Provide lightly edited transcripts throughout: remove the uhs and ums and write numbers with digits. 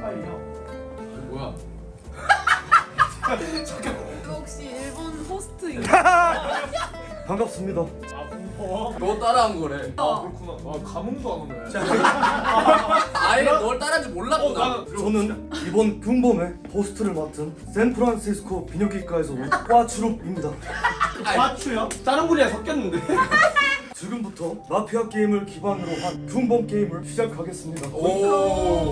뭐야? 이거 혹시 일본 호스트인가? 반갑습니다. 너 따라한 거래. 그렇구나. 감흥도 안 오네. 아예 널 따라한지 몰랐구나. 저는 이번 균범의 호스트를 맡은 샌프란시스코 비뇨기과에서 온 꽈추룩입니다. 맞추요? 다른 분이랑 섞였는데. 지금부터 마피아 게임을 기반으로 한 균범 게임을 시작하겠습니다. 오.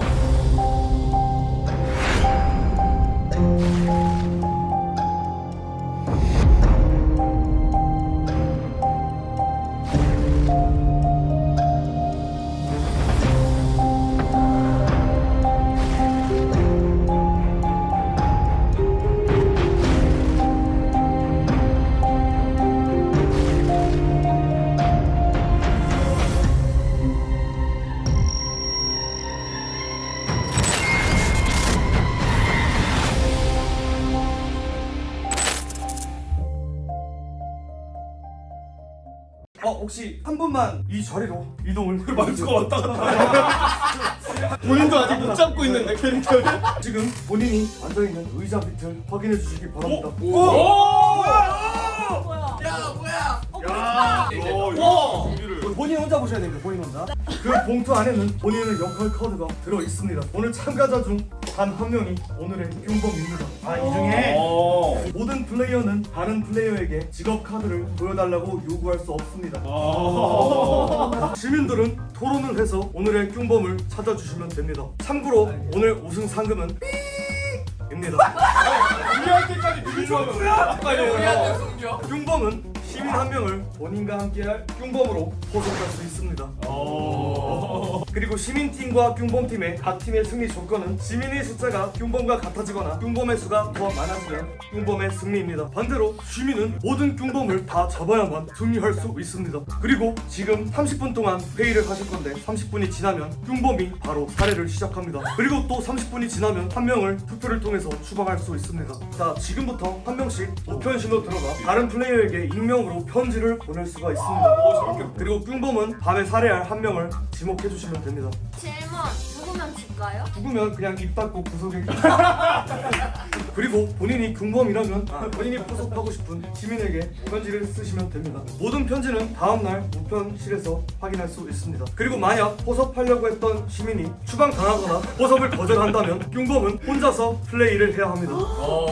혹시 한 분만 이 자리로 이동을 말투가 왔다 갔다. 본인도 아직 못 잡고 있는데 캐릭터를. 지금 본인이 앉아있는 의자 밑을 확인해 주시기 바랍니다. 오! 뭐야? 야 뭐야? 와! 본인 혼자 보셔야 됩니다. 본인 혼자. 그 봉투 안에는 본인의 역할 카드가 들어 있습니다. 오늘 참가자 중 단 한 명이 오늘의 균범입니다. 이 중에 모든 플레이어는 다른 플레이어에게 직업 카드를 보여달라고 요구할 수 없습니다. 시민들은 토론을 해서 오늘의 균범을 찾아주시면 됩니다. 참고로 오늘 우승 상금은 입니다. 우리한테까지 비밀로 우리한테 숨겨. 균범은 시민 한 명을 본인과 함께할 균범으로 포섭할 수 있습니다. 그리고 시민팀과 균범팀의 각 팀의 승리 조건은 시민의 숫자가 균범과 같아지거나 균범의 수가 더 많아지면 균범의 승리입니다. 반대로 시민은 모든 균범을 다 잡아야만 승리할 수 있습니다. 그리고 지금 30분 동안 회의를 하실 건데 30분이 지나면 균범이 바로 사례를 시작합니다. 그리고 또 30분이 지나면 한 명을 투표를 통해서 추방할 수 있습니다. 자, 지금부터 한 명씩 우편실로 들어가 다른 플레이어에게 익명으로 편지를 보낼 수가 있습니다. 그리고 균범은 밤에 살해할 한 명을 지목해 주시면 됩니다. 질문. 죽으면 질까요? 죽으면 그냥 입 닫고 구석에 그리고 본인이 균범이라면 본인이 포섭하고 싶은 시민에게 편지를 쓰시면 됩니다. 모든 편지는 다음날 우편실에서 확인할 수 있습니다. 그리고 만약 포섭하려고 했던 시민이 추방당하거나 포섭을 거절한다면 균범은 혼자서 플레이를 해야 합니다.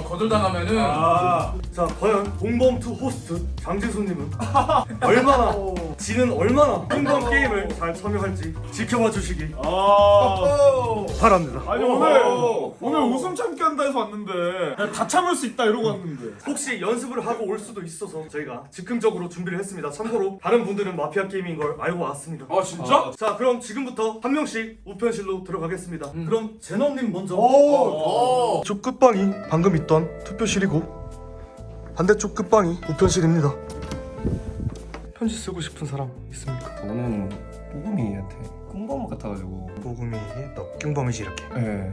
거절당하면은 자, 과연 공범2 호스트 장지수님은 얼마나 지는 얼마나 균범 게임을 잘 참여할지 지켜봐 주시기 바랍니다. 아니 오늘 웃음 참기 한다 해서 왔는데 다 참을 수 있다 이러고 왔는데. 혹시 연습을 하고 올 수도 있어서 저희가 즉흥적으로 준비를 했습니다. 참고로 다른 분들은 마피아 게임인 걸 알고 왔습니다. 진짜? 자, 그럼 지금부터 한 명씩 우편실로 들어가겠습니다. 그럼 제너님 먼저. 쪽 끝방이 방금 있던 투표실이고 반대쪽 끝방이 우편실입니다. 편지 쓰고 싶은 사람 있습니까? 저는 뽀금이한테 꿍범 같아가지고 보금이 너 균범이지 이렇게.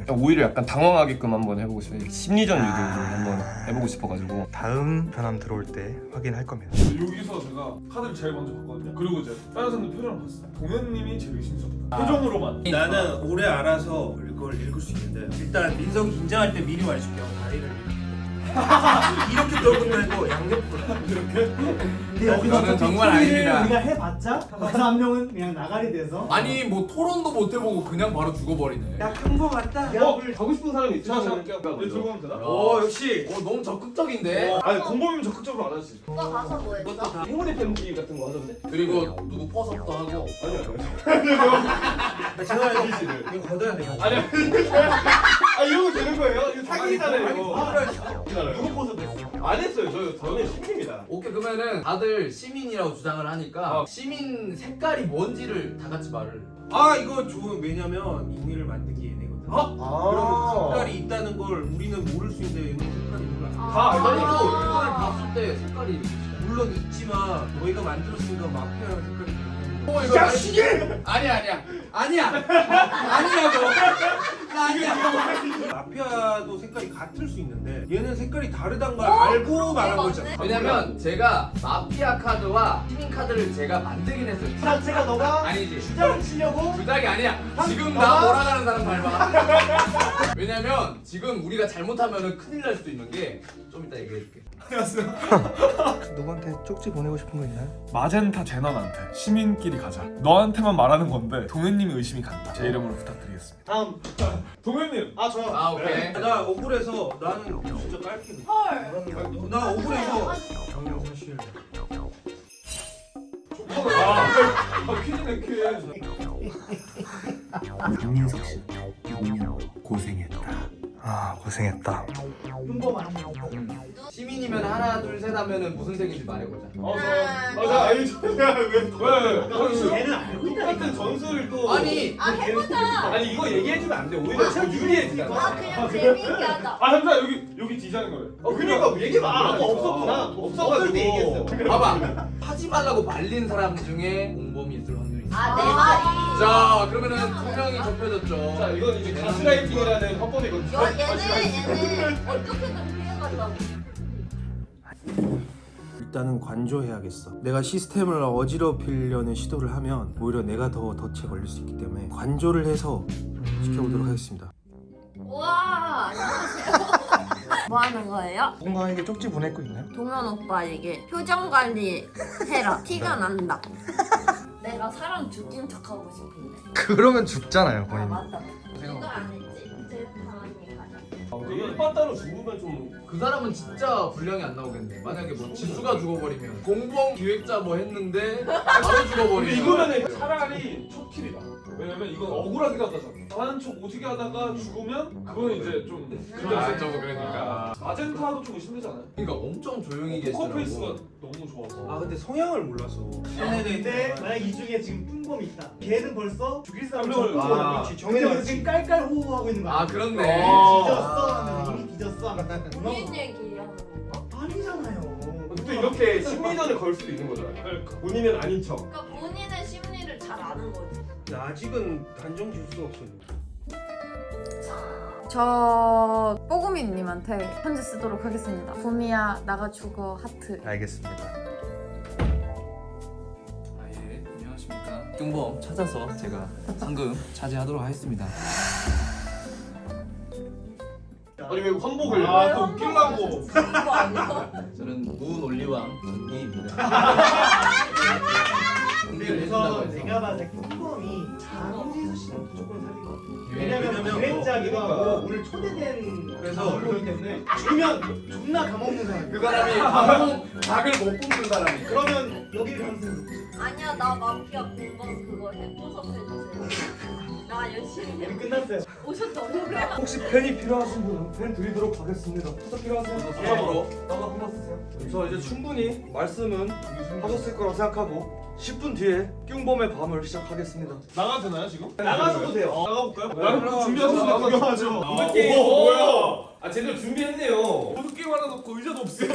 오히려 약간 당황하게끔 한번 해보고 싶어요. 심리전 유도를 한번 해보고 싶어가지고. 다음 변함 들어올 때 확인할 겁니다. 여기서 제가 카드를 제일 먼저 봤거든요. 그리고 이제 다른 사람들 표정을 봤어요. 동현님이 제일 의심스럽다. 표정으로만. 나는 오래 알아서 이걸 읽을 수 있는데 일단 민석이 긴장할 때 미리 말해줄게요. 다리를 이렇게 떨고 말고 양옆으로 이렇게. 근데 여기서 저는 정말 아닙니다. 우리가 해봤자 거기서 한 명은 그냥 나가리 돼서 아니 뭐 토론도 못 해보고 그냥 바로 죽어버리네. 야 큰거 같다. 가고 싶은 사람이 있으면 들고 가면 되나? 역시 너무 적극적인데. 아니 공범이면 적극적으로 안 하지. 오빠 가서 뭐 했어? 이것도 다 행운의 편지 같은 거 하던데? 그리고 누구 퍼석도 하고. 제가 이거 걷어야 돼요. 아니 이러면 되는 거예요? 이거 사기잖아요 이거. 누구 포즈 됐어? 안 했어요. 저는 시민입니다. 오케이, 그러면은 다들 시민이라고 주장을 하니까 시민 색깔이 뭔지를 다 같이 말을. 아 이거 좋은 왜냐면 이미를 만든 게 얘네거든. 그러면 색깔이 있다는 걸 우리는 모를 수 있는데 얘는 색깔이 몰라. 다 아니 알잖아. 또 이거를 봤을 때 색깔이 이렇게. 물론 있지만 너희가 만들었으니까 마피아랑 색깔이 이거 자식이! 아니야. 아니라고. 나 아니야. 마피아도 색깔이 같을 수 있는데 얘는 색깔이 다르다는 걸 알고 말한 거잖아. 왜냐면 제가 마피아 카드와 시민 카드를 제가 만들긴 했어요. 자체가 너가 아니지. 주장을 치려고 주작이 아니야. 지금 나 몰아가는 사람 닮아. 왜냐면 지금 우리가 잘못하면은 큰일 날 수도 있는 게 좀 이따 얘기해줄게. 너한테 쪽지 보내고 싶은 거 있나요? 마젠타 제넌한테 시민끼리 가자. 너한테만 말하는 건데 동현님이 의심이 간다. 제 이름으로 부탁드리겠습니다. 다음. 동현님. 아 저요. 아 오케이. 나 억울해서 나는 진짜 깔게. 헐. 나 억울해서 정영선 퀴즈네 퀴즈. 박민석 씨 고생했다. 아 고생했다. 흉범 아니에요. 시민이면 하나 둘 셋 하면은 무슨 색인지 말해보자. 자, 아니 저야 왜 전술 걔는 알고 있다. 똑같은 전술을 또 아니 아 해보자. 아니 이거 얘기해주면 안 돼. 오히려 더 유리해지잖아. 아 그냥 재밌게 하자. 아 잠깐 여기 디자인 거래. 그러니까 얘기 마. 아까 없었구나. 없어가지고. 때 얘기했어. 봐봐. 하지 말라고 말린 사람 중에 공범이 있을 확률이 있어. 아 내 말이. 자 그러면은 두 명이 좁혀졌죠. 자 이건 이제 가스라이팅이라는 화법이거든요. 얘는 어떻게든 피해가려고. 일단은 관조해야겠어. 내가 시스템을 어지럽히려는 시도를 하면 오히려 내가 더 덫에 걸릴 수 있기 때문에 관조를 해서 지켜보도록 하겠습니다. 와 안녕하세요. 뭐 하는 거예요? 누군가에게 쪽지 보낼 거 있나요? 동현 오빠에게 표정 관리 해라. 티가 난다. 내가 사람 죽인 척하고 싶은데. 그러면 죽잖아요 아 본인. 맞다. 이거 안 했지. 제일 당연히 가자. 일반 따로 죽으면 좀 그 사람은 진짜 분량이 안 나오겠네. 만약에 뭐 지수가 죽어버리면 공범 기획자 뭐 했는데 바로 죽어버리면 이거면은 차라리 첫 킬이다. 왜냐면 이건 억울하게 갔다잖아. 나는 척 오지게 하다가 죽으면 그거는 이제 좀 좀 그러니까. 마젠타도 좀 의심되지 않아요? 그러니까 엄청 조용히 계시더라고. 포커페이스가 너무 좋아서. 아 근데 성향을 몰라서. 근데 만약 이 중에 지금 흉범이 있다. 걔는 벌써 죽일 사람을 한 명을- 잡고 아, 정해서 지금 깔깔 호호하고 있는 거야. 아 그렇네. 뒤졌어 하면 이미 뒤졌어 하면 본인 얘기하는 거. 아니잖아요. 또 이렇게 심리전을 걸 수도 있는 거잖아요. 그러니까. 본인은 아닌 척. 그러니까 본인의 심리를 잘 아는 거지. 아직은 단정 지을 수가 없어. 저 뽀구미님한테 편지 쓰도록 하겠습니다. 구미야 나가 죽어 하트. 알겠습니다. 아예 안녕하십니까. 흉범 찾아서 제가 상금 차지하도록 하겠습니다. 아니 왜 환복을 또 웃기려고. 그거 아니야? 저는 무논리왕 전기입니다. 근데 우선 내가 봤을 때 흉범이 장지수 씨는 무조건 살릴 것 같아. 왜냐면 왜냐면 기획자기도 하고 오늘 초대된 그래서 거기 때문에 죽으면 존나 감없는 사람. 그 사람이 닭을 못 굽는 사람이. 그러면 여기를 가면서 아니야 나 마피아 공방 그거 해보석 해주세요. 나 열심히 우리 해. 끝났어요. 오셨다고요? 혹시 펜이 필요하신 분은 펜 드리도록 하겠습니다. 수저 필요하세요? 수저로. 나가 한번 쓰세요. 저 이제 충분히 말씀은 하셨을 거라고 생각하고 10분 뒤에 뀨범의 밤을 시작하겠습니다. 나가도 되나요 지금? 나가셔도 돼요. 나가볼까요? 나는 준비하셨으면 구경하죠. 뭐야? 아 제대로 준비했네요. 보드게임 하나 놓고 의자도 없어요.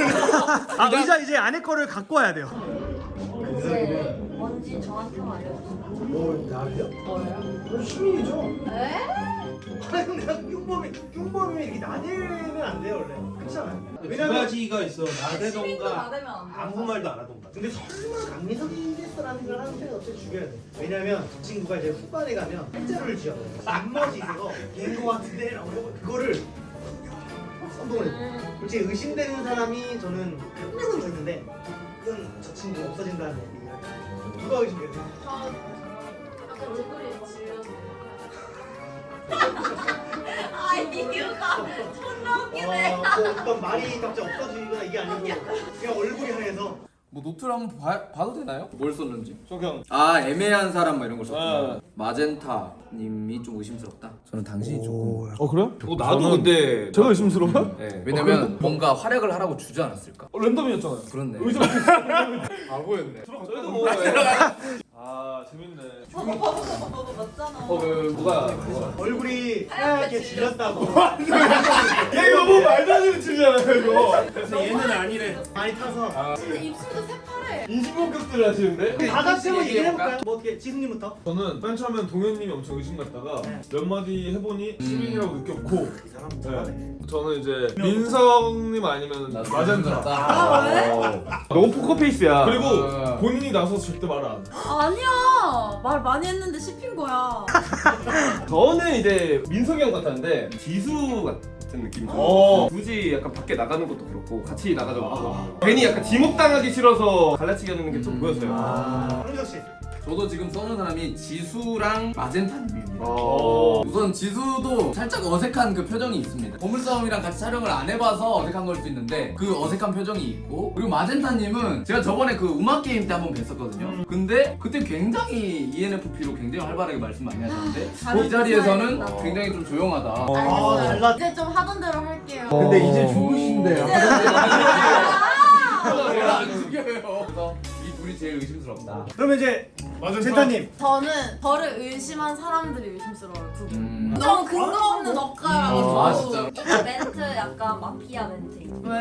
아 의자 이제 안에 거를 갖고 와야 돼요. 근데 뭔지 저한테만 알려주세요. 나를요? 뭐예요? 시민이죠. 에? 아니 내가 흉범이 이렇게 나대면 안 돼요 원래. 그렇잖아요. 두 왜냐면 가지가 있어. 시민도 나대던가 나대면 안 돼. 아무 말도 안 하던가. 근데 설마 강민석이 됐어라는 걸 하는데 어떻게 죽여야 돼? 왜냐면 저 친구가 이제 후반에 가면 한자를 지어요. 앞머지 있어서 걔인 거 같은데 라고 해서 그거를 선동을 해요. 솔직히 의심되는 사람이 저는 한 명은 있는데 그건 저 친구 없어진다는 얘기예요. 누가 의심돼요? 저 아까 얼굴이 지금. 아 이유가 존나 웃기네. 뭐 어떤 말이 갑자기 없어지거나 이게 아니고 그냥 얼굴이 하얘서 뭐 노트를 한번 봐도 되나요? 뭘 썼는지. 저 그냥 아 애매한 사람 뭐 이런 걸 썼구나. 네. 마젠타 님이 좀 의심스럽다. 저는 당신이 조금. 그래요? 나도 근데 제가 의심스러워요? 네. 왜냐면 뭔가 활약을 하라고 주지 않았을까? 랜덤이었잖아요. 그렇네. 의자 바보였네. 저희도 뭐. 아 재밌네. 봐봐 맞잖아. 뭐가 얼굴이 하얗게 질렸다고 얘 이거 뭐 말도 안 되는 춤이잖아요 이거. 그래서 얘는 아니래. 많이 타서 근데 입술도 새파래. 인신공격들을 하시는데? 다 같이 한번 얘기를 얘기해볼까? 해볼까요? 뭐 어떻게 지수님부터? 저는 맨 처음엔 동현님이 엄청 의심갔다가 네. 몇 마디 해보니 시민이라고 느꼈고 이 사람 잘하네. 저는 이제 민성님 아니면 마젠타 맞았다. 너무 포커페이스야. 그리고 아. 본인이 나서서 절대 말 안. 아니야. 말 많이 했는데 씹힌 거야. 저는 이제 민석이 형 같았는데 지수 같은 느낌. 굳이 약간 밖에 나가는 것도 그렇고 같이 나가자고 하고 괜히 약간 지목당하기 싫어서 갈라치기 하는 게 좀 보였어요. 황민석 씨. 저도 지금 써는 사람이 지수랑 마젠타님입니다. 어. 우선 지수도 살짝 어색한 그 표정이 있습니다. 보물싸움이랑 같이 촬영을 안 해봐서 어색한 걸 수 있는데 그 어색한 표정이 있고, 그리고 마젠타님은 제가 저번에 그 음악 게임 때 한번 뵀었거든요. 근데 그때 굉장히 ENFP로 굉장히 활발하게 말씀 많이 하셨는데 다른 이 자리에서는 스타일이다. 굉장히 좀 조용하다. 알겠어요. 달라. 이제 좀 하던 대로 할게요. 근데 이제 좋으신데요. 아! 제가 안 죽여요. 그래서 이 둘이 제일 의심스럽다. 그러면 이제 젠타님. 저는 저를 의심한 사람들이 의심스러워요. 두 분. 너무 근거 없는 억까라고. 아 진짜. 이거 멘트 약간 마피아 멘트. 왜?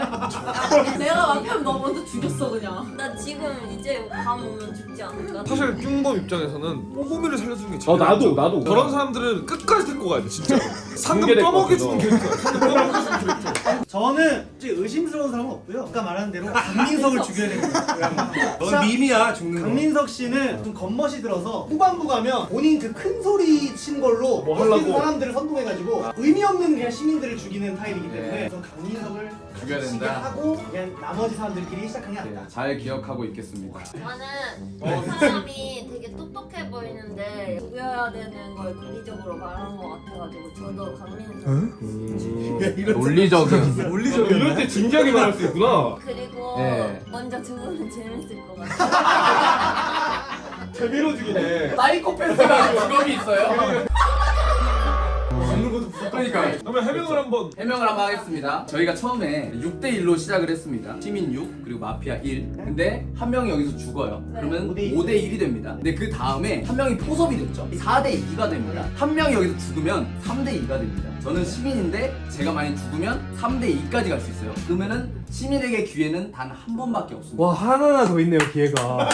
내가 마피아면 너 먼저 죽였어 그냥. 나 지금 이제 밤 오면 죽지 않을까? 사실 뀨범 입장에서는 뽀고미를 살려주는 게 제일 나도. 저런 사람들은 끝까지 데리고 가야 돼 진짜로. 상금 붕괴될 떠먹여주는 것 캐릭터야. 상금 떠먹여주는 캐릭터. 저는 이제 의심스러운 사람은 없고요. 아까 말한 대로 강민석을 죽여야 됩니다. 넌 밈이야 죽는 거. 강민석 씨는 좀 겉멋이 들어서 후반부 가면 본인 그 큰 소리 친 걸로 뭐 웃기는 하려고. 사람들을 선동해가지고 의미 없는 그냥 시민들을 죽이는 타입이기 때문에 네. 전 강민석을 죽여야 죽이게 된다. 하고 그냥 나머지 사람들끼리 시작한 게 낫다. 잘 기억하고 있겠습니다. 저는 그 사람이 되게 똑똑해 보이는데 죽여야 되는 걸 논리적으로 말한 것 같아가지고 저도 강민석 논리적인. 이럴 때 진지하게 말할 수 있구나. 그리고 네. 먼저 죽으면 재밌을 것 같아요. 재미로 죽이네. 사이코패스가 직업이 있어요? 죽는 것도 무섭다. 그러니까 그러면 해명을 한번. 해명을 한번 하겠습니다. 저희가 처음에 6대1로 시작을 했습니다. 시민 6 그리고 마피아 1. 근데 한 명이 여기서 죽어요. 그러면 5대1. 5대1이 됩니다. 근데 그 다음에 한 명이 포섭이 됐죠. 4대2가 됩니다. 한 명이 여기서 죽으면 3대2가 됩니다. 저는 시민인데 제가 만약 죽으면 3대2까지 갈 수 있어요. 그러면은 시민에게 기회는 단 한 번밖에 없습니다. 와 하나 더 있네요 기회가.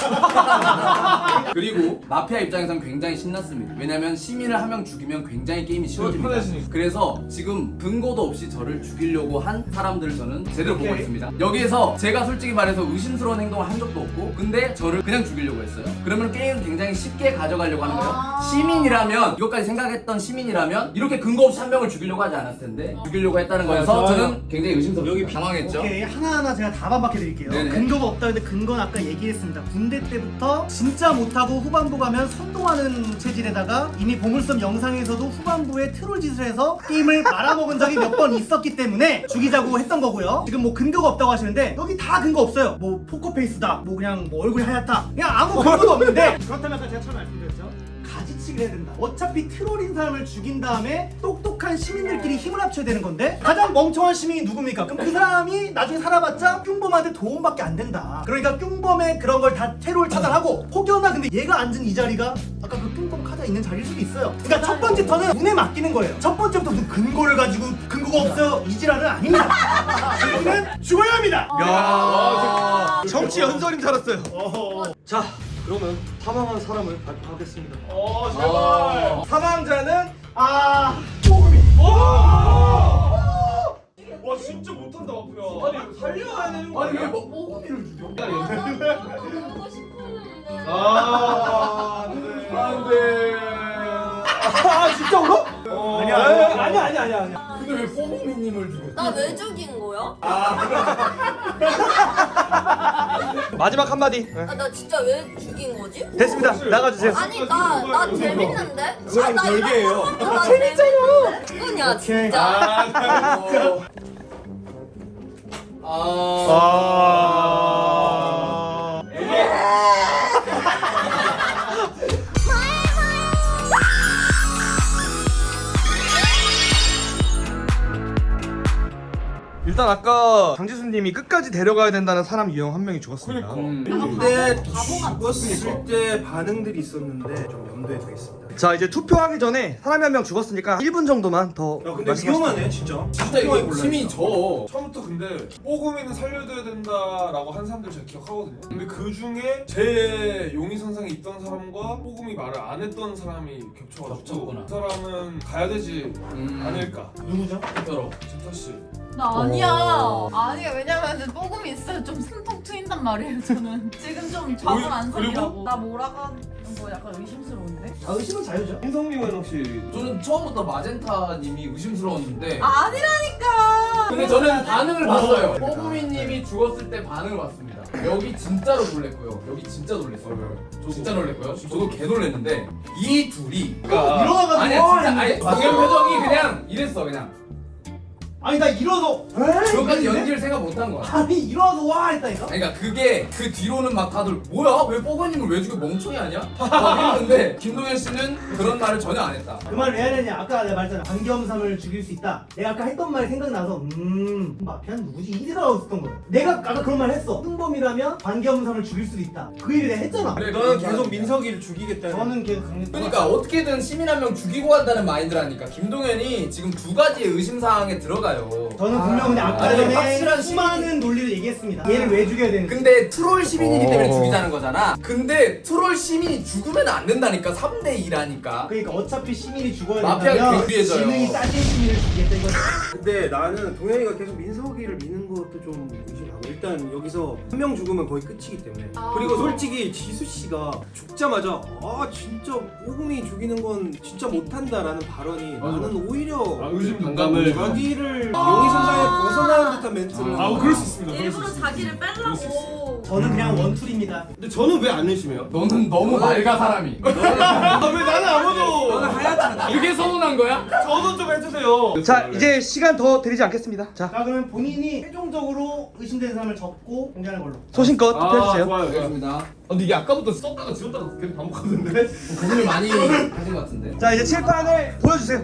그리고 마피아 입장에서는 굉장히 신났습니다. 왜냐면 시민을 한 명 죽이면 굉장히 게임이 쉬워집니다. 편해지니까. 그래서 지금 근거도 없이 저를 죽이려고 한 사람들을 저는 제대로 보고 있습니다. 여기에서 제가 솔직히 말해서 의심스러운 행동을 한 적도 없고 근데 저를 그냥 죽이려고 했어요. 그러면 게임을 굉장히 쉽게 가져가려고 하는 거예요. 시민이라면, 이것까지 생각했던 시민이라면 이렇게 근거 없이 한 명을 죽이려고 하지 않았을 텐데 죽이려고 했다는 거여서 저는 굉장히 의심스럽습니다. 당황했죠. 오케이 하나하나 제가 다 반박해 드릴게요. 네네. 근거가 없다는데 근거는 아까 얘기했습니다. 군대 때부터 진짜 못하고 후반부 가면 선동하는 체질에다가 이미 보물섬 영상에서도 후반부에 트롤 짓을 해서 게임을 말아먹은 적이 몇 번 있었기 때문에 죽이자고 했던 거고요. 지금 뭐 근거가 없다고 하시는데 여기 다 근거 없어요. 뭐 포커페이스다, 뭐 그냥 뭐 얼굴이 하얗다, 그냥 아무 근거도 없는데 그렇다면 아까 제가 처음에 말씀드렸죠. 가지치기를 해야 된다. 어차피 트롤인 사람을 죽인 다음에 똑똑한 시민들끼리 힘을 합쳐야 되는 건데 가장 멍청한 시민이 누굽니까? 그럼 그 사람이 나중에 살아봤자 뀨범한테 도움밖에 안 된다. 그러니까 뀨범의 그런 걸 다 테러를 차단하고 혹여나 근데 얘가 앉은 이 자리가 아까 그 뀨범 카드가 있는 자리일 수도 있어요. 그러니까 첫 번째 턴은 운에 맡기는 거예요. 첫 번째부터 무슨 근거를 가지고 근거가 없어요 이 지랄은 아닙니다. 여기는 죽어야 합니다. 야 정치 연설인 줄 알았어요. 자 그러면 사망한 사람을 발표하겠습니다. 제발. 사망자는 와 진짜 못한다 마피아. 아니 살려야 되는 거 아니 왜 뽀고미를 죽여? 보고 싶었는데. 안돼. 진짜 울어? 아니야. 근데 왜 뽀고미님을 죽여? 나 왜 죽인 거야? 마지막 한마디. 나 진짜 왜 죽인 거지? 됐습니다. 나가주세요. 아니 나 재밌는데? 그건 별개예요. 재밌잖아. 누구냐 진짜? 일단 아까 장지수님이 끝까지 데려가야 된다는 사람 유형 한 명이 죽었습니다. 근데 죽었을 때 반응들이 있었는데 좀 염두에 두겠습니다. 자 이제 투표하기 전에 사람이 한 명 죽었으니까 1분 정도만 더 야 근데 말씀하시죠. 위험하네 진짜. 진짜 이거 심이 저 처음부터 근데 뽀금이는 살려줘야 된다라고 한 사람들 제가 기억하거든요. 근데 그 중에 제 용의 선상에 있던 사람과 뽀금이 말을 안 했던 사람이 겹쳐가지고 겹쳤구나. 그 사람은 가야 되지 않을까. 누구죠? 진짜로. 진타 씨. 나 아니야. 아니야. 왜냐면 뽀금이 있어요. 좀 숨통 트인단 말이에요. 저는 지금 좀 좌불안석이라고. 나 몰아가는 거 약간 의심스러운데? 아 의심은 자유죠. 민성님은 혹시 저는 처음부터 마젠타님이 의심스러웠는데 아니라니까. 근데 저는 반응을 봤어요. 뽀구미님이 죽었을 때 반응을 봤습니다. 여기 진짜로 놀랬고요. 여기 진짜 놀랬어요. 저 진짜 놀랬고요. 저도 개 놀랬는데 이 둘이 일어나가지고 아니야 진짜 아니 동현 표정이 그냥 이랬어 그냥. 아니 나 일어나서 그것까지 연기를 생각 못한 거야. 아니 일어나서 와 했다니까. 그러니까 그게 그 뒤로는 막 다들 뭐야 왜 뽀거님을 왜 죽여 멍청이 아니야? 막 이러는데 김동현 씨는 그런 말을 전혀 안 했다. 그 말을 왜 하느냐. 아까 내가 말했잖아. 반겸삼을 죽일 수 있다. 내가 아까 했던 말이 생각나서 마피아는 누구지? 이 생각하고 있었던 거야. 내가 아까 그런 말 했어. 흥범이라면 반겸삼을 죽일 수도 있다. 그 얘기를 내가 했잖아. 그래, 너는 계속 민석이를 죽이겠다는. 저는 계속 강력. 그러니까 어떻게든 시민 한 명 죽이고 간다는 마인드라니까 김동현이 지금 두 가지의 의심 사항에 들어가요. 저는 분명 근데 아까 아니, 전에 확실한 수많은 논리를 얘기했습니다. 얘를 왜 죽여야 되는지. 근데 트롤 시민이기 때문에 죽이자는 거잖아. 근데 트롤 시민이 죽으면 안 된다니까. 3대 2라니까. 그러니까 어차피 시민이 죽어야 마피아가 된다면 갱비해져요. 지능이 따진 시민을 죽이겠다 이거지. 근데 나는 동현이가 계속 민석이를 미는 것도 좀 의심하고 일단 여기서 한 명 죽으면 거의 끝이기 때문에 그리고 솔직히 지수 씨가 죽자마자 아 진짜 뽀금이 죽이는 건 진짜 못한다라는 발언이 나는 오히려 의심 공감을 자기를 용의 선상에 벗어나는 듯한 멘트를 그럴 수 있습니다. 일부러 자기를 빼려고. 저는 그냥 원툴입니다. 근데 저는 왜 안 의심해요? 너는 너무 맑아 사람이. 왜 나는 아무도 너는 하얗잖아. 그게 서운한 거야? 저도 좀 해주세요. 자 이제 시간 더 드리지 않겠습니다. 자 자 그러면 본인이 최종적으로 의심되는 사람을 접고 공개하는 걸로. 소신껏 투표해주세요. 좋아요. 알겠습니다. 근데 이게 아까부터 썼다가 지웠다가 계속 반복하는데? 고민을 많이 하신 것 같은데. 자 이제 칠판을 보여주세요.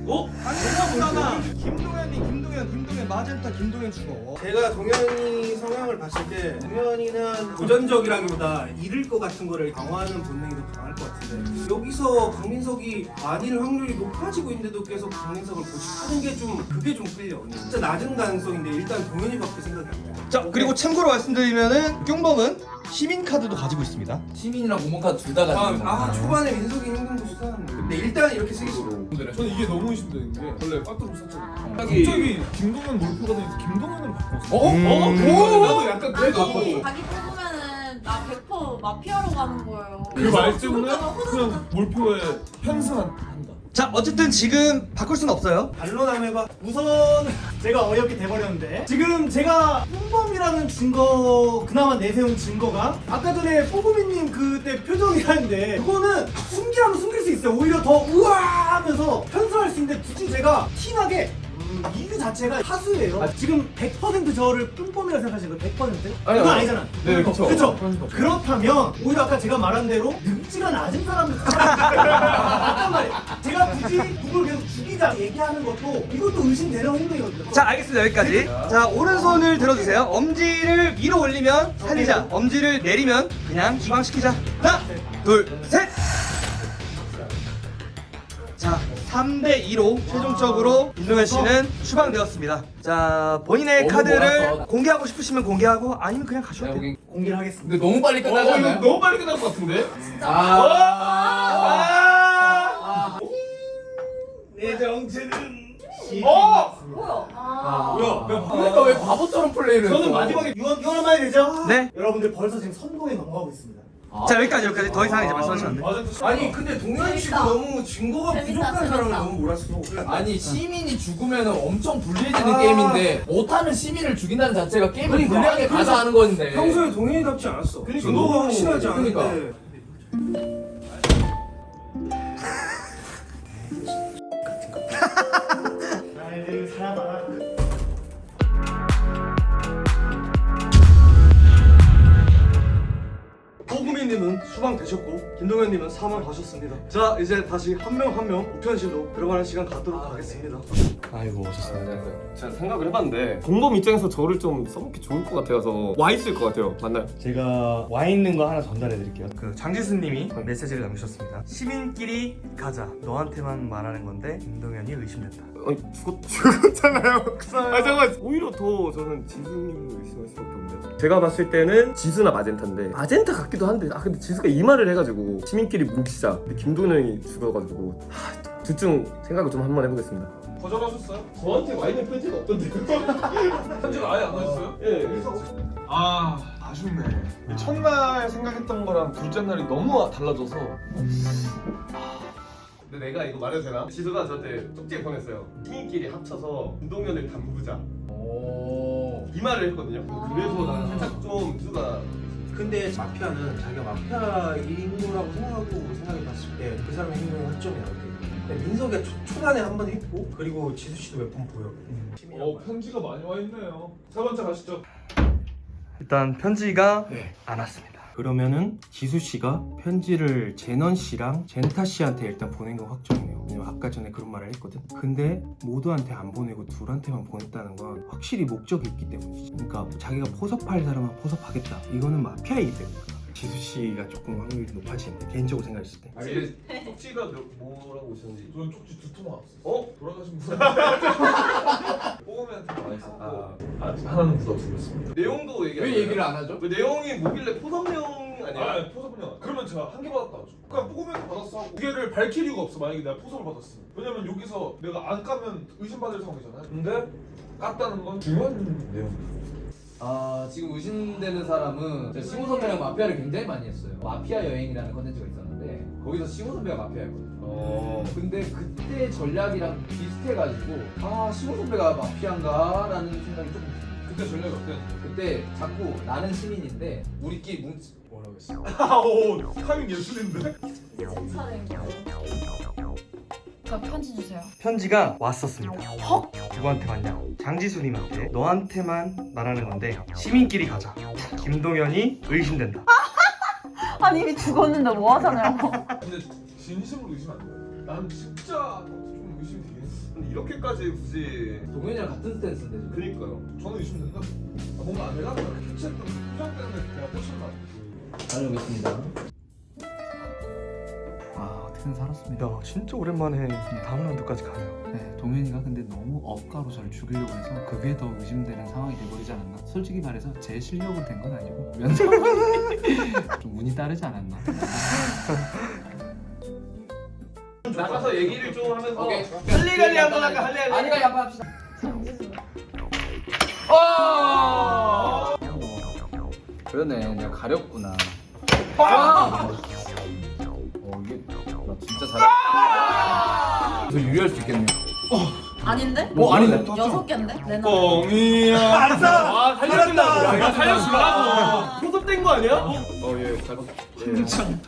생각보다가 김동현 마젠타 김동현 죽어. 제가 동현이 성향을 봤을 때 동현이는 도전적이라기보다 잃을 것 같은 거를 방어하는 본능이 더 강할 것 같은데 여기서 강민석이 아닐 확률이 높아지고 있는데도 계속 강민석을 고집하는 게 좀 그게 좀 끌려. 진짜 낮은 가능성인데 일단 동현이밖에 생각이 안 나요. 자 그리고 참고로 말씀드리면은 뿅범은 시민 카드도 가지고 있습니다. 시민이랑 고모카드 둘 다 가지고 있는 거야. 초반에 민석이 힘든 거 수사하는데 근데 일단 이렇게 쓰기 싫어. 저는 이게 너무 의심되는 게 원래 빠뚜로 샀잖아요. 갑자기- 갑자기 김동현 몰표가 되니까 김동현으로 바꿨어. 나도 약간 그래도 자기 뽑으면은 나 100% 마피아로 가는 거예요. 그 말 때문에 그냥 몰표에 편승한다. 자 어쨌든 지금 바꿀 수는 없어요. 반론 해봐. 우선 제가 어이없게 돼버렸는데 지금 제가 흥범이라는 증거 그나마 내세운 증거가 아까 전에 뽀구미님 그때 표정이라는데 그거는 숨기라면 숨길 수 있어요. 오히려 더 우와 하면서 편성할 수 있는데 굳이 제가 티나게 이유 자체가 하수예요. 지금 100% 저를 뿜범이라고 생각하시는 거예요? 100%? 아니요. 그건 아니잖아. 네, 그쵸. 그쵸? 그렇다면 오히려 아까 제가 말한 대로 늙지가 낮은 사람들 어떤 말이에요? 제가 굳이 누굴 계속 죽이자 얘기하는 것도 이것도 의심되는 행동이거든요. 자 알겠습니다 여기까지. 자 오른손을 들어주세요. 엄지를 위로 올리면 살리자. 엄지를 내리면 그냥 추방시키자. 하나 둘 셋. 자 3대2로 최종적으로 김동현 씨는 추방되었습니다. 자 본인의 너무 카드를 몰았어. 공개하고 싶으시면 공개하고 아니면 그냥 가셔도 내가 돼요. 보기엔 공개를 하겠습니다. 근데 너무 빨리 끝나지 이거 않나요? 너무 빨리 끝날 것 같은데? 내 정체는 뭐야? 그러니까 왜 바보처럼 플레이를 했어? 저는 마지막에 유언 말이 되죠? 네. 여러분들 벌써 지금 선동에 넘어가고 있습니다. 자 여기까지 더 이상 이제 말씀하시면 안 돼요. 아니 근데 동현 씨도 너무 증거가 재밌다, 부족한 사람을 재밌다. 너무 몰았어. 아니 시민이 죽으면 엄청 불리해지는 게임인데 못하는 시민을 죽인다는 자체가 게임을 불리하게 가자 하는 건데 평소에 동현이답지 않았어. 그러니까. 증거가 확실하지 않은데. 그러니까. 나를 살아봐라. 뽀구미님 우진님은 수방되셨고 김동현님은 사망하셨습니다. 자 이제 다시 한 명 한 명 우편실로 들어가는 시간 갖도록 하겠습니다. 아이고 오셨습니다. 안녕하세요. 제가 생각을 해봤는데 공범 입장에서 저를 좀 써먹기 좋을 것 같아서 와 있을 것 같아요. 맞나요? 제가 와 있는 거 하나 전달해 드릴게요. 그 장지수님이 메시지를 남기셨습니다. 시민끼리 가자. 너한테만 말하는 건데 김동현이 의심된다. 아니 죽었잖아요. 아 잠깐 오히려 더 저는 지수님을 의심할 수밖에 없네요. 제가 봤을 때는 지수나 마젠타인데 마젠타 같기도 한데 근데 지수가 이 말을 해가지고 시민끼리 뭉치자. 근데 김동현이 죽어가지고 둘 중 생각을 좀 한번 해보겠습니다. 거절하셨어요? 저한테 와 있는 편지가 없던데요? 편지가 아예 안 나왔어요? 예. 아 아쉽네. 첫날 생각했던 거랑 둘째 날이 너무 달라져서. 근데 내가 이거 말해도 되나? 지수가 저한테 쪽지 보냈어요. 시민끼리 합쳐서 김동현을 담그자. 이 말을 했거든요. 그래서 난 살짝 좀 지수가 근데 마피아는 자기가 마피아인 거라고 생각해 봤을 때 그 사람의 행동이 허점이 나올 때 근데 민석이가 초반에 한 번 했고 그리고 지수 씨도 몇 번 보여. 편지가 많이 와 있네요. 세 번째 가시죠. 일단 편지가 안 왔습니다. 그러면은 지수 씨가 편지를 제넌 씨랑 젠타 씨한테 일단 보낸 건 확정이네요. 왜냐면 아까 전에 그런 말을 했거든. 근데 모두한테 안 보내고 둘한테만 보냈다는 건 확실히 목적이 있기 때문이지. 그러니까 자기가 포섭할 사람은 포섭하겠다. 이거는 마피아이기 때문에. 지수 씨가 조금 확률이 높아지는데 개인적으로 생각했을 때. 근데 쪽지가 뭐라고 오셨는지. 저는 쪽지 2통 왔어요. 어? 돌아가신 분. 뽀금이한테 와 있었고. 하나는 묻어두겠습니다. 내용도 얘기. 왜 얘기를 안 하죠? 그 내용이 뭐길래 포섭 내용 아니야? 아, 포섭은요. 그러면 제가 한 개 받았다 하죠. 그냥 뽀금이한테 받았어 하고 두 개를 밝힐 이유가 없어. 만약에 내가 포섭을 받았어. 왜냐면 여기서 내가 안 까면 의심받을 상황이잖아요. 근데 깠다는 건 중요한 내용이에요. 지금 의심되는 사람은 제가 시모 선배랑 마피아를 굉장히 많이 했어요. 마피아 여행이라는 컨텐츠가 있었는데 거기서 시모 선배가 마피아였거든요. 근데 그때 전략이랑 비슷해가지고 시모 선배가 마피아인가라는 생각이 조금 듭니다. 그때 전략이 어때요? 그때 자꾸 나는 시민인데 우리끼리 뭐라고 했어? 오, 타이밍 예술인데? 제 차례인가요? 편지 주세요. 편지가 왔었습니다. 누구한테 왔냐? 장지수님한테 너한테만 말하는 건데 시민끼리 가자. 김동현이 의심된다. 아니 이미 죽었는데 뭐 하잖아요. 근데 진심으로 의심 안 돼요. 난 진짜 좀 의심이 되긴 했어. 근데 이렇게까지 굳이. 동현이랑 같은 스탠스인데 지금. 그니까요. 저는 의심된다. 뭔가 내가 캐치했던 표정 때문에 내가 꽂혔나 봐. 다녀오겠습니다. 어떻게든 살았습니다. 야 진짜 오랜만에 다음 라운드까지 가네요. 네, 동현이가 근데 너무 억가로 저를 죽이려고 해서 그게 더 의심되는 상황이 돼버리지 않았나? 솔직히 말해서 제 실력으로 된 건 아니고 면접이 좀 운이 따르지 않았나? 나가서 얘기를 좀 하면서. 오케이. 할리갈리 한번 할까? 할리갈리. 아니가 한번 합시다. 그러네, 내가 가렸구나. 이게 나 진짜 잘해. 그래서 유리할 수 있겠네. 아닌데? 아닌데? 6개인데? 내 나. 뻥이야. 안 사! 살렸다. 살려주라고. 포섭된 거 아니야? 예, 잘 봤어.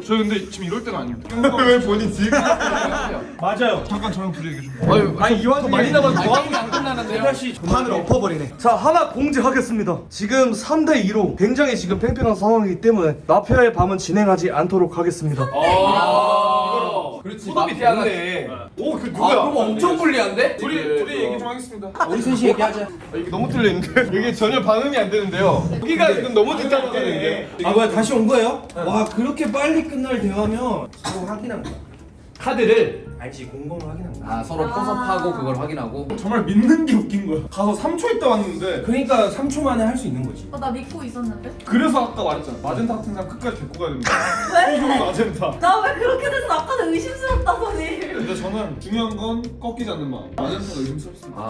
저희 근데 지금 이럴 때가 아닙니다. 왜 본인 지금? 맞아요. 잠깐 저랑 둘이 얘기 좀. 아니 이 와중에 많이 남았어. 게임이 안 끝나는데요? 다시 전환을 엎어버리네. 자 하나 공지하겠습니다. 지금 3대2로 굉장히 지금 팽팽한 상황이기 때문에 마피아의 밤은 진행하지 않도록 하겠습니다. 그렇지. 포섭이 마피아가 됐네. 오, 그 아, 그럼 엄청 불리한데? 둘이 얘기 좀 하겠습니다. 우리 셋이 얘기하자. 이게 너무 틀려있는데? 이게 전혀 반응이 안 되는데요. 여기가 지금 너무 뒷담화되는데. 아 뭐야 다시 온 거예요? 와 그렇게 빨리 끝날 대화면 서로 확인한 거야. 카드를. 알지 공범을 확인한 거야. 서로 포섭하고 그걸 확인하고. 정말 믿는 게 웃긴 거야. 가서 3초 있다 왔는데 그러니까 3초 만에 할 수 있는 거지. 나 믿고 있었는데? 그래서 아까 말했잖아. 마젠타 같은 사람 끝까지 데리고 가야 된다. 왜? 마젠타. 나 왜 그렇게 됐어? 아까는 의심스럽다더니. 근데 저는 중요한 건 꺾이지 않는 마음. 마젠타가 의심스럽습니다.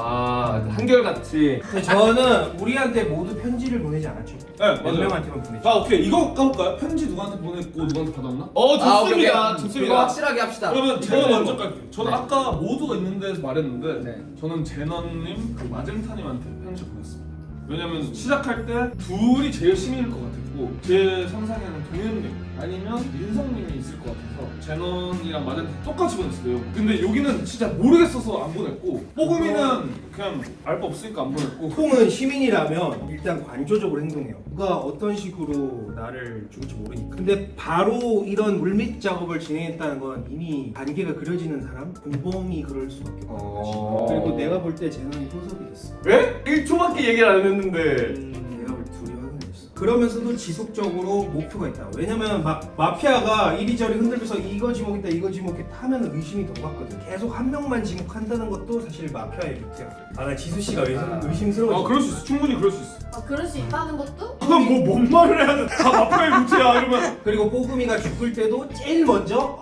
한결같이. 근데 저는 우리한테 모두 편지를 보내지 않았죠. 네, 몇 맞아요. 명한테만 보냈죠. 자, 오케이. 이거 까볼까요? 편지 누구한테 보냈고 누구한테 받았나? 좋습니다. 오케이. 이거 좋습니다. 확실하게 합시다. 그러면 제가 먼저 갈게요. 저는 아까 모두가 있는 데서 말했는데 네. 저는 제넌님, 그 마젠타님한테 편지 보냈습니다. 왜냐면 시작할 때 둘이 제일 시민일 것 같았고 제 상상에는 동현님 아니면 민성님이 있을 것 같아서 제넌이랑 마젠타 똑같이 보냈어 내용. 근데 여기는 진짜 모르겠어서 안 보냈고 뽀금이는 그냥 알 바 없으니까 안 보냈고. 콩은 시민이라면 일단 관조적으로 행동해요. 누가 어떤 식으로 나를 죽일지 모르니까. 근데 바로 이런 물밑 작업을 진행했다는 건 이미 관계가 그려지는 사람? 공범이 그럴 수밖에 없는 거지. 그리고 내가 볼 때 제넌이 포섭이 됐어. 왜? 1초밖에 얘기를 안 했는데. 내가 볼 때 둘이 확인했어. 그러면서도 지속적으로 목표가 있다. 왜냐면 막 마피아가 이리저리 흔들면서 이거 지목했다 이거 지목했다 하면 의심이 더 갔거든. 계속 한 명만 지목한다는 것도 사실 마피아의 루트야. 나 지수 씨가 의심스러워. 아 그럴 수 있어. 충분히 그럴 수 있어. 아, 그럴 수 있다는 것도? 뭔 말을 해야 돼. 다 마피아의 루트야 이러면. 그리고 뽀금이가 죽을 때도 제일 먼저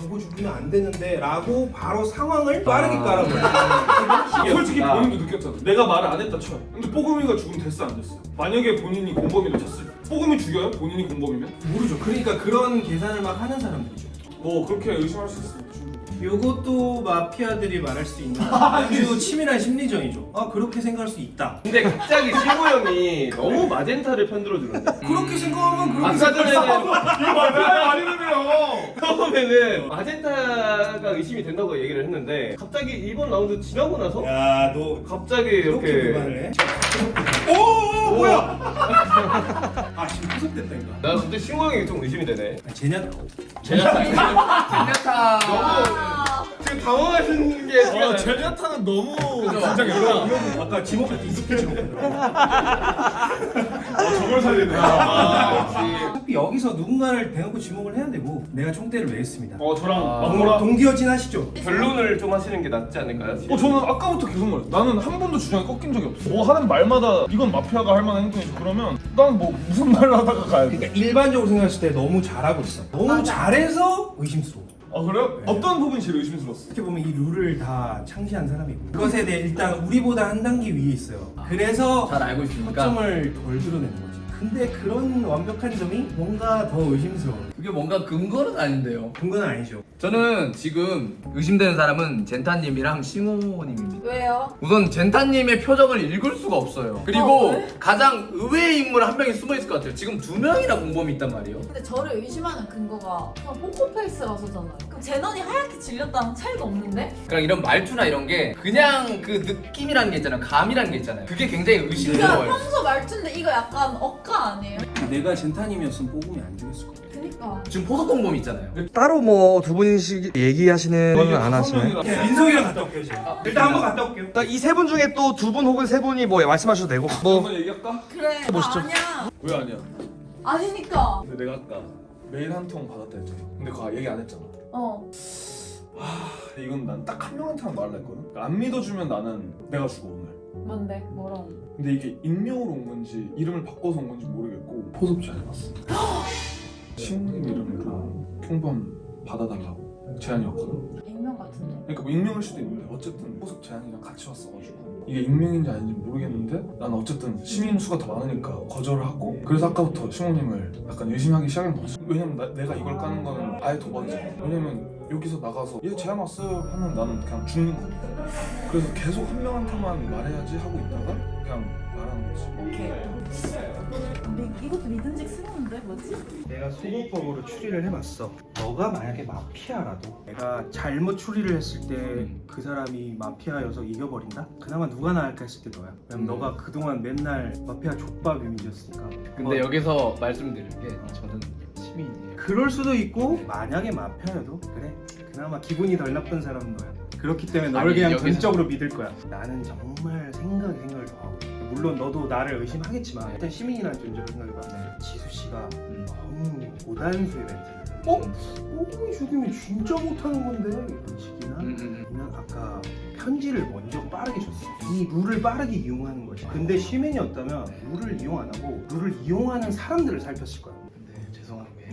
저거 죽이면 안 되는데 라고 바로 상황을 빠르게 깔아버려. 솔직히 본인도 느꼈잖아. 내가 말을 안 했다 쳐. 근데 뽀금이가 죽으면 됐어 안 됐어? 만약에 본인이 공범이를 쳤을 때 뽀금이 죽여요? 본인이 공범이면? 모르죠. 그러니까 그런 계산을 막 하는 사람들이죠. 뭐 그렇게 의심할 수 있어. 요것도 마피아들이 말할 수 있는 아주 치밀한 심리전이죠. 그렇게 생각할 수 있다. 근데 갑자기 신고 형이 너무 마젠타를 편들어주는데. 그렇게 생각하면 그렇게 아까 전에는 이거 마피아가 아니거든요. 처음에는 마젠타가 의심이 된다고 얘기를 했는데 갑자기 이번 라운드 지나고 나서 야, 너 갑자기 이렇게 이렇게 위반을 해? 오, 뭐야? 지금 후속됐다니까. 나 갑자기 신고 형이 좀 의심이 되네. 제냐타 지금 당황하시는 게 지금 제냐타는 너무 긴장했다. 아까 지목할 때 이렇게 지목하더라고. 저걸 살리네. 어차피 여기서 누군가를 대놓고 지목을 해야 되고 내가 총대를 왜 했습니다. 저랑 아. 맞모라. 동기어진 하시죠? 결론을 좀 하시는 게 낫지 않을까요? 저는 아까부터 계속 말했어. 나는 한 번도 주장에 꺾인 적이 없어. 뭐 하는 말마다 이건 마피아가 할 만한 행동이지. 그러면 난 뭐 무슨 말을 하다가 가야 돼. 그러니까 일반적으로 생각했을 때 너무 잘하고 있어. 너무 잘해서 의심스러워. 아 그래요? 어떤 부분이 제일 의심스러웠어? 어떻게 보면 이 룰을 다 창시한 사람이고 그것에 대해 일단 우리보다 한 단계 위에 있어요. 그래서 잘 알고 있으니까 허점을 덜 드러내는 거지. 근데 그런 완벽한 점이 뭔가 더 의심스러워. 그게 뭔가 근거는 아닌데요. 근거는 아니죠. 저는 지금 의심되는 사람은 젠타님이랑 싱호님입니다. 왜요? 우선 젠타님의 표정을 읽을 수가 없어요. 그리고 왜? 가장 의외의 인물 한 명이 숨어 있을 것 같아요. 지금 2명이나 공범이 있단 말이에요. 근데 저를 의심하는 근거가 그냥 포커페이스라서잖아요. 그럼 제넌이 하얗게 질렸다는 차이가 없는데? 그냥 이런 말투나 이런 게 그냥 그 느낌이라는 게 있잖아요. 감이라는 게 있잖아요. 그게 굉장히 그냥 의심스러워요. 평소 말투인데 이거 약간 억까 아니에요? 내가 젠타님이었으면 뽀금이 안 죽였을 거야. 그니까. 지금 포석 공범이 있잖아요. 따로 뭐 두 분씩 얘기하시는 거는 안 하시나요? 민석이랑 갔다 올게요 지금. 일단 한번 갔다 올게요. 이 세 분 중에 또 두 분 혹은 세 분이 뭐 말씀하셔도 되고 뭐 한번 얘기할까? 그래. 나 보시죠. 아니야. 왜 아니야? 아니니까. 근데 내가 아까 메일 한 통 받았다 했잖아. 근데 그거 얘기 안 했잖아. 이건 난 딱 한 명한테만 말을 했거든. 그러니까 안 믿어주면 나는 내가 죽어 오늘. 뭔데? 뭐라고? 근데 이게 익명으로 온 건지 이름을 바꿔서 온 건지 모르겠고 포섭 제안해봤어. 신우님 이름으로 흉범 받아달라고 제안이 왔거든. 익명 같은데? 그러니까 뭐 익명일 수도 있는데 어쨌든 포섭 제안이랑 같이 왔어가지고 이게 익명인지 아닌지 모르겠는데 나는 어쨌든 시민 수가 더 많으니까 거절을 하고 그래서 아까부터 신우님을 약간 의심하기 시작한 거지. 왜냐면 내가 이걸 까는 거는 아예 도박이잖아. 왜냐면 여기서 나가서 얘 제안 왔어요 하면 나는 그냥 죽는 거거든. 그래서 계속 한 명한테만 말해야지 하고 있다가 그냥 말하는 거지. 오케이. 이것도 믿음직스러운데 뭐지? 내가 소고법으로 추리를 해봤어. 너가 만약에 마피아라도 내가 잘못 추리를 했을 때 그 사람이 마피아여서 이겨버린다? 그나마 누가 나을까 했을 때 너야. 왜냐면 너가 그동안 맨날 마피아 족밥 이미지였으니까. 근데 여기서 말씀드릴 게 저는 시민이에요. 그럴 수도 있고 만약에 마피아여도 그래 그나마 기분이 덜 나쁜 사람은 너야. 그렇기 때문에 너를 아니, 그냥 여기서- 전적으로 믿을 거야. 나는 정말 생각을 더 하고 물론 너도 나를 의심하겠지만 일단 시민이라는 존재로 생각해봐. 지수 씨가 너무 고단수의 멘트를 뽀금이 죽이면 진짜 못하는 건데 이런 식이나 아니면 아까 편지를 먼저 빠르게 줬어. 이 룰을 빠르게 이용하는 거지. 근데 시민이었다면 룰을 이용 안 하고 룰을 이용하는 사람들을 살폈을 거야. 네, 죄송한데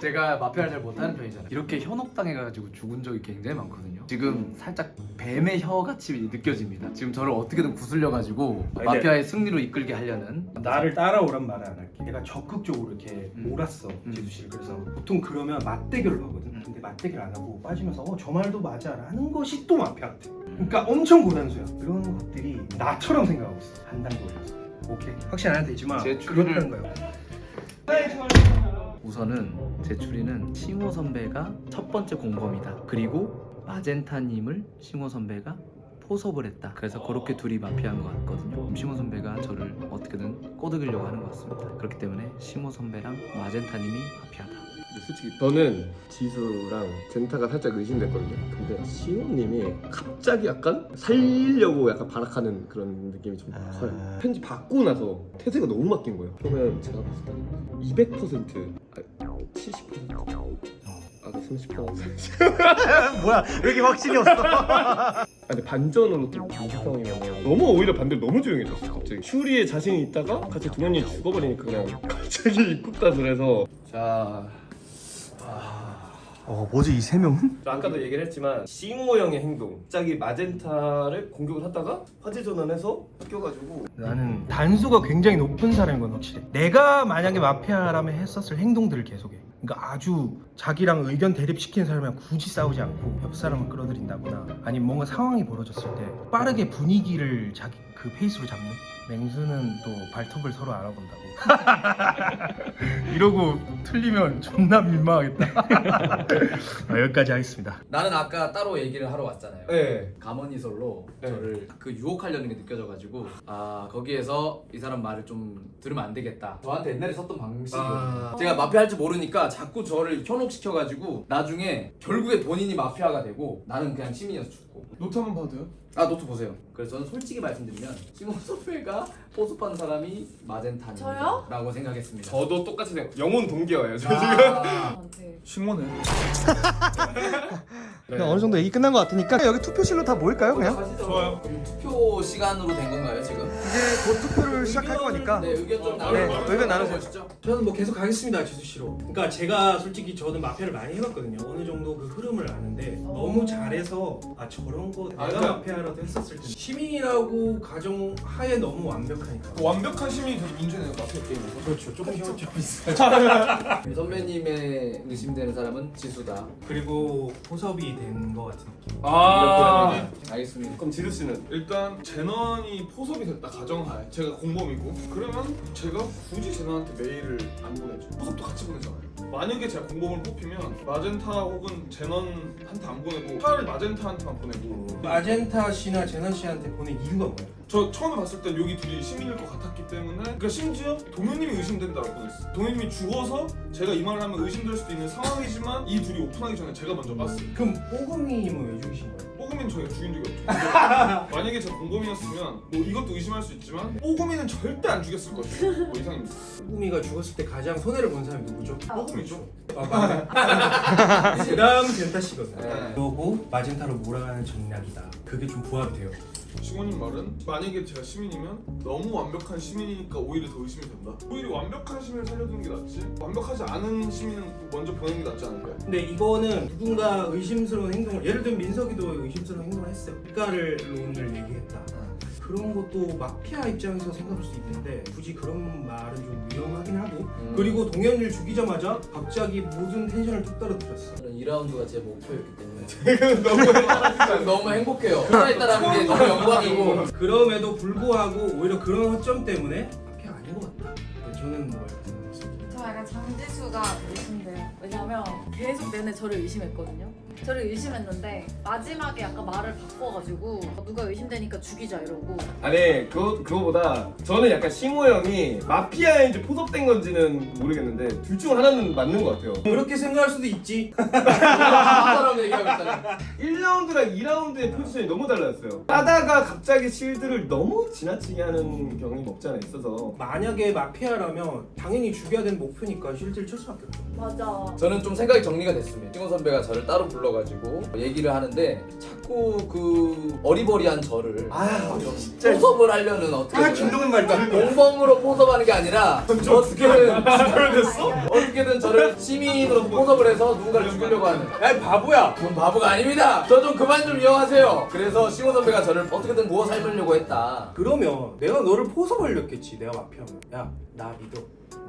제가 마피아를 잘 못하는 편이잖아요. 이렇게 현혹당해가지고 죽은 적이 굉장히 많거든요. 지금 살짝 뱀의 혀같이 느껴집니다. 지금 저를 어떻게든 구슬려가지고 마피아의 승리로 이끌게 하려는. 나를 따라오란 말은 안 할게. 내가 적극적으로 이렇게 몰았어 지수 씨를. 그래서 보통 그러면 맞대결을 하거든. 근데 맞대결 안 하고 빠지면서 저 말도 맞아 라는 것이 또 마피아 같아. 그러니까 엄청 고단수야. 그런 것들이 나처럼 생각하고 있어. 한 단계 올려서. 오케이 확신 안 해도 되지만 제 추리를- 그렇다는 거예요. 우선은 제 추리는 싱호 선배가 첫 번째 공범이다. 그리고 마젠타님을 싱호 선배가 포섭을 했다. 그래서 그렇게 둘이 마피아인 것 같거든요. 그럼 싱호 선배가 저를 어떻게든 꼬드기려고 하는 것 같습니다. 그렇기 때문에 싱호 선배랑 마젠타님이 마피아다. 근데 솔직히 저는 지수랑 젠타가 살짝 의심됐거든요. 근데 시호님이 갑자기 약간 살리려고 약간 발악하는 그런 느낌이 좀 커요. 편지 받고 나서 태세가 너무 바뀐 거예요. 그러면 제가 봤을 때는 200% 70% 아까 30% 뭐야 왜 이렇게 확신이 없어? 근데 반전으로 또 방식형이면 너무 오히려 반대로 너무 조용해졌어. 갑자기 슈리에 자신이 있다가 같이 동현이 죽어버리니까 그냥 갑자기 입국다을 해서 자, 뭐지 이 세 명은? 아까도 얘기를 했지만 싱호 형의 행동 갑자기 마젠타를 공격을 하다가 화재 전환해서 바뀌어가지고 나는 단수가 굉장히 높은 사람인 건 확실해. 내가 만약에 마피아라면 했었을 행동들을 계속해. 그러니까 아주 자기랑 의견 대립시키는 사람이랑 굳이 싸우지 않고 옆 사람을 끌어들인다거나 아니면 뭔가 상황이 벌어졌을 때 빠르게 분위기를 자기 그 페이스로 잡는. 맹수는 또 발톱을 서로 알아본다고. 이러고 틀리면 존나 민망하겠다. 여기까지 하겠습니다. 나는 아까 따로 얘기를 하러 왔잖아요. 네. 가머니설로 네. 저를 그 유혹하려는 게 느껴져가지고 거기에서 이 사람 말을 좀 들으면 안 되겠다. 저한테 옛날에 썼던 방식이거든요. 제가 마피아 할 줄 모르니까 자꾸 저를 현혹시켜가지고 나중에 결국에 본인이 마피아가 되고 나는 그냥 시민이어서 죽고. 노트 한번 봐도 돼요? 노트 보세요. 그래서 저는 솔직히 말씀드리면 싱호 선배가 포섭한 사람이 마젠타님 저요? 라고 생각했습니다. 저도 똑같이 생각. 영혼 동기화예요. 저 지금. 저한테. 싱호네. 그냥 어느 정도 얘기 끝난 것 같으니까 여기 투표실로 다 모일까요 그냥? 좋아요. 투표 시간으로 된 건가요 지금? 이제 곧 투표를 시작할 거니까. 네, 의견 좀 네, 의견 나누세요. 보시죠. 저는 뭐 계속 가겠습니다, 지수 씨로. 그러니까 제가 솔직히 저는 마피아를 많이 해봤거든요. 어느 정도 그 흐름을 아는데 너무 잘해서 저런 거 내가 그러니까- 마피아라도 했었을 때 시민이라고 가정하에 너무 완벽하니까. 완벽한 시민이 되게 민주네요 마피아 게임에서. 그렇죠. 조금 좀 있어요. 선배님의 의심되는 사람은 지수다. 그리고 포섭이 된 것 같은 느낌. 알겠습니다. 그럼 지수 씨는 일단 제넌이 포섭이 됐다 가정하에 제가 공범이고 그러면 제가 굳이 제넌한테 메일을 안 보내죠. 포섭도 같이 보내잖아요. 만약에 제가 공범을 뽑히면 마젠타 혹은 제넌한테 안 보내고 차라리 마젠타한테만 보내고 마젠타 씨나 제넌 씨한테 보낸 이유가 뭐예요? 저 처음에 봤을 때 여기 둘이 시민일 것 같았기 때문에 그러니까 심지어 동현님이 의심된다고 보냈어요. 동현님이 죽어서 제가 이 말을 하면 의심될 수도 있는 상황이지만 이 둘이 오픈하기 전에 제가 먼저 봤어요. 그럼 뽀금이님은 왜 죽이신 거예요? 뽀금이는 저희가 죽인 적이 없죠. 만약에 제가 공범이었으면 뭐 이것도 의심할 수 있지만 뽀금이는 절대 안 죽였을 것이고 뭐 이상입니다. 뽀금이가 죽었을 때 가장 손해를 본 사람이 누구죠? 뽀금이죠. 그다음 젠타 씨거든요. 네. 그러고 마젠타로 몰아가는 전략이다. 그게 좀 부합이 돼요. 시모님 말은 만약에 제가 시민이면 너무 완벽한 시민이니까 오히려 더 의심이 된다. 오히려 완벽한 시민을 살려두는 게 낫지 완벽하지 않은 시민은 먼저 보내는 게 낫지 않을까요? 근데 이거는 누군가 의심스러운 행동을 예를 들면 민석이도 의심스러운 행동을 했어요. 빛깔을 론을 얘기했다. 그런 것도 마피아 입장에서 생각할 수 있는데 굳이 그런 말은 좀 위험하긴 하고 그리고 동현이를 죽이자마자 갑자기 모든 텐션을 뚝 떨어뜨렸어. 저는 2라운드가 제 목표였기 때문에 너무 행복해요. 살아있다라는 게 너무 영광이고 그럼에도 불구하고 오히려 그런 허점 때문에 마피아 아닌 것 같다. 저는 뭐예요? 저 약간 장지수가 의심돼요. 왜냐면 계속 내내 저를 의심했거든요. 저를 의심했는데 마지막에 약간 말을 바꿔가지고 누가 의심되니까 죽이자 이러고. 아니 그거보다 저는 약간 싱호 형이 마피아인지 포섭된 건지는 모르겠는데 둘 중 하나는 맞는 것 같아요. 그렇게 생각할 수도 있지. 사람 얘기하고 있잖아요. 1라운드랑 2라운드의 포지션이 너무 달라졌어요. 하다가 갑자기 실드를 너무 지나치게 하는 경향이 없지 않아 있어서 만약에 마피아라면 당연히 죽여야 되는 목표니까 실드를 칠 수밖에 없죠. 맞아. 저는 좀 생각이 정리가 됐습니다. 싱호 선배가 저를 따로 불러가지고 얘기를 하는데 자꾸 그 어리버리한 저를 진짜 포섭을 하려는 어떻게든 김동현 말다. 공범으로 포섭하는 게 아니라 어떻게든 저를 시민으로 포섭을 해서 누군가를 죽이려고 하는. 야 바보야. 그건 바보가 아닙니다. 저 좀 그만 좀 이용하세요. 그래서 싱호 선배가 저를 어떻게든 구워 삶으려고 했다. 그러면 내가 너를 포섭하려겠지. 내가 마피아면 야 나 믿어.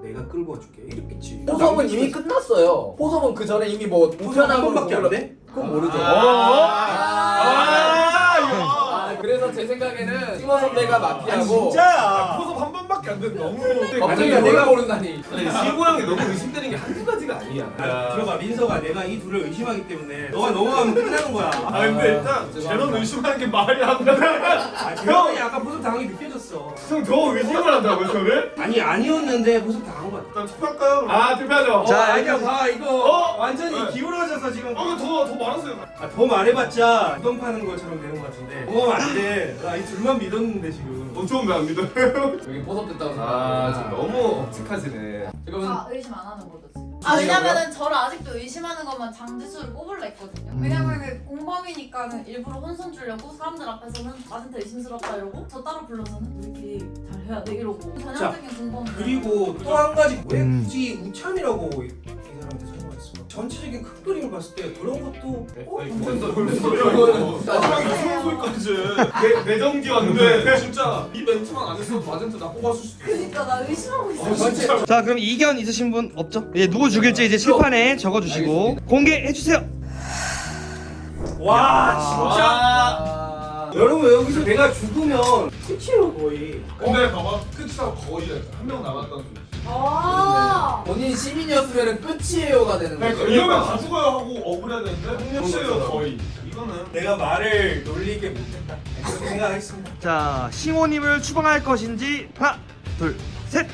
내가 끌고 와줄게. 이랬겠지. 포섭은 이미 끝났어요. 포섭은 그 전에 이미 뭐 한 우편함으로 번밖에 안 돼? 그건 모르죠. 그래서 제 생각에는 싱호 선배가 마피아고 진짜야. 포섭 한 번밖에 근데 너무 갑자기 내가 모른다니. 신고 형이 너무 의심되는 게 한두 가지가 아니야. 들어봐 민서가 내가 이 둘을 의심하기 때문에 너가 넘어가면 끝나는 거야. 아 근데 일단 제넌 의심하는 게 말이 안 돼. 형이 아까 보석 당한 게 느껴졌어. 형 저 의심을 한다고요 저를? 아니 아니었는데 보석 당한 거야. 일단 투표할까요? 아 투표하죠. 자, 아니야 봐 이거 완전히 네. 기울어져서 지금. 더 말하세요. 더 말해봤자 우동 파는 것처럼 되는 것 같은데. 안 돼. 나 이 둘만 믿었는데 지금. 좋은 왜 안 믿어요? 여기 포섭됐다고 아 생각하지. 너무 억측하시네. 지금은 다 의심 안 하는 거죠 지금. 아 왜냐면은 저를 아직도 의심하는 것만 장지수를 꼽으려 했거든요. 왜냐면은 공범이니까는 일부러 혼선 주려고 사람들 앞에서는 나한테 의심스럽다 이러고 저 따로 불러서는 우리끼리 잘 해야 돼 이러고 전형적인 공범. 그리고 또 한 가지 왜 굳이 우참이라고 이 사람한테 설명했을까? 전체적인 큰 그림을 봤을 때 그런 것도 무슨 소리까지? 내정기 왔는데 진짜 이 멘트만 안 했어도 마젠트 나 뽑았을 수도 있어. 그러니까 나 의심하고 있어. 전체 자 그럼 이견 있으신 분 없죠? 예, 누구 죽일지 이제 칠판에 적어주시고 공개해 주세요. 와 진짜 여러분 여기서 내가 죽으면 끝이에요 거의. 근데 봐봐 끝이라고 거의 한 명 남았다는 소리. 아. 본인 시민이었으면 끝이에요가 되는 거죠. 그러니까 이러면 다 죽어야 하고 억울해야 되는데 흥력시에요 거의. 이거는 내가 말을 놀리게 못했다 그렇게 생각하겠습니다. 자 싱호님을 추방할 것인지 하나 둘 셋.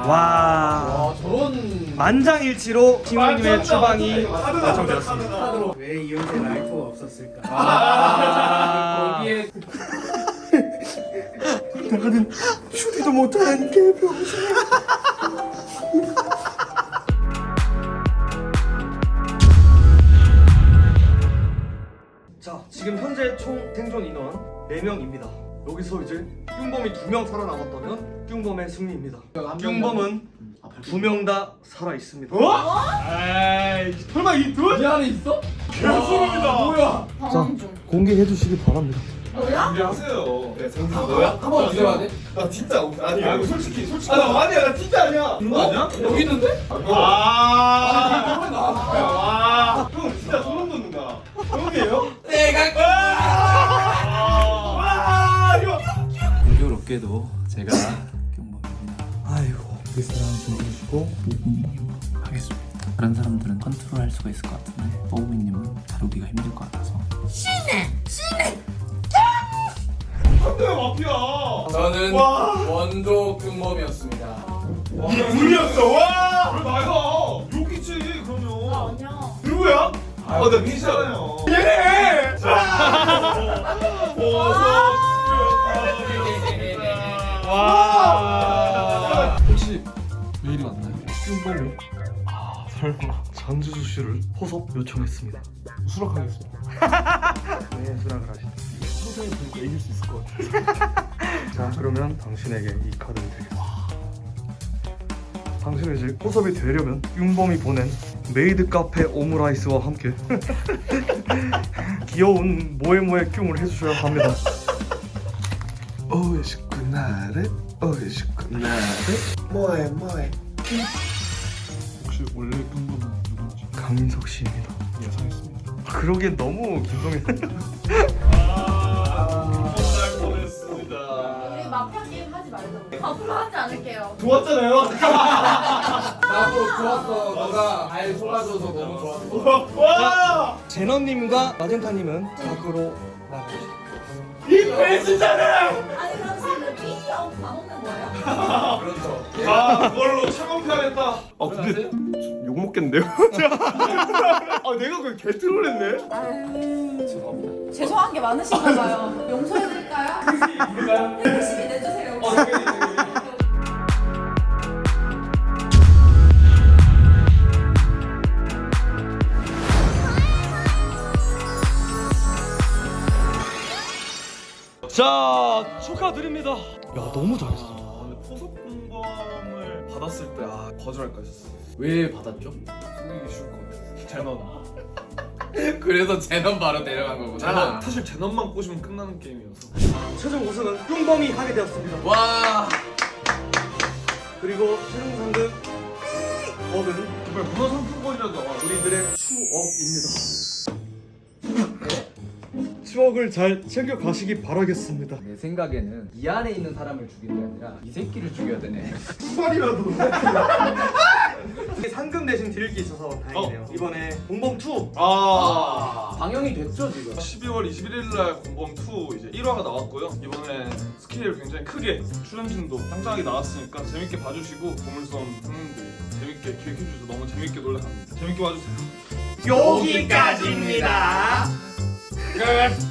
와 저런 만장일치로 싱호님의 추방이 결정되었습니다. 카드로. 왜 이혼의 라이터가 없었을까? 거기에 나는 추리도 못하는 개병신. 자, 지금 현재 총 생존 인원 4명입니다. 여기서 이제 뀨범이 2명 살아남았다면 뀨범의 승리입니다. 뀨범은 2명 다 살아 있습니다. 에이 설마 이 둘? 이 안에 있어? 개소리다. 뭐야? 방황 중. 공개해 주시기 바랍니다. 뭐야? 준비하세요. 네, 생선 너야? 한번 주세요 돼? 나 진짜 아니야. 이거 솔직히 나 아니야. 나 진짜 아니야. 이거 아니야? 여기 있는데? 와. 형 진짜 소름 돋는다. 형이에요? 내가 와 이거. 공교롭게도 제가 경범입니다. 아이고 그 사람 준비해주시고 하겠습니다. 다른 사람들은 컨트롤할 수가 있을 것 같은데 뽀우미님은 다루기가 힘들 것 같아서. 한대 마피아. 저는 와. 원조 경범이었습니다. 와 둘이었어. 와. 왜 나야? 여기지 그러면. 아니야. 누구야? 나 미시잖아요. 얘네. 와. 혹시 메일이 왔나요? 뀨범이 설마 장지수 씨를 포섭 요청했습니다. 수락하겠습니다. 네, 수락을 하시죠. 상상해 보니까 이길 수 있을 것 같아요. 자, 그러면 당신에게 이 카드를 드리겠습니다. 당신은 이제 포섭이 되려면 뀨범이 보낸 메이드 카페 오므라이스와 함께 귀여운 모에모에 뀨을 해주셔야 합니다. 오이시쿠나레 오이시쿠나레 뭐해 혹시 원래 끈거는 누군지 강민석 씨입니다. 예상했습니다. 그러기엔 너무 김동현. 잘 보냈습니다. 우리 마피아 게임 하지 말자고. 앞으로 하지 않을게요. 좋았잖아요. 나도 좋았어. 너가 잘 속아줘서 너무 좋았어. 와. 제너님과 마젠타님은 밖으로 나가주세요. 이 배신자는. 아니 그럼 사람들 삐하고 다 먹는 거예요? 그렇죠. 아 그걸로 차검표하겠다. 근데 욕 먹겠는데요? 내가 그냥 개트롤했네. 아유. 죄송한 게 많으신가 봐요. 용서해드릴까요? 열심히 내주세요. 자 축하드립니다. 야 너무 잘했어. 근데 포섭 공범을 받았을 때 거절할까 했었어. 왜 받았죠? 승리기 쉬울 것 같아. 제넌. 그래서 제넌 바로 데려간 거구나. 사실 제넌만 꼬시면 끝나는 게임이어서. 최종 우승은 뀨범이 하게 되었습니다. 와. 그리고 최종 상금 업은 정말 문화상품권이라도 나와. 우리들의 추억입니다. 추억을 잘 챙겨 가시기 바라겠습니다. 내 생각에는 이 안에 있는 사람을 죽이는 게 아니라 이 새끼를 죽여야 되네. 상금 대신 드릴 게 있어서 다행이네요. 이번에 공범 2 방영이 됐죠 지금. 12월 21일날 공범 2 이제 1화가 나왔고요. 이번에 스케일 굉장히 크게 출연진도 짱짱하게 나왔으니까 재밌게 봐주시고 보물섬 형님들이 재밌게 기획해주셔서 너무 재밌게 놀러갑니다. 재밌게 봐주세요. 여기까지입니다. 끝.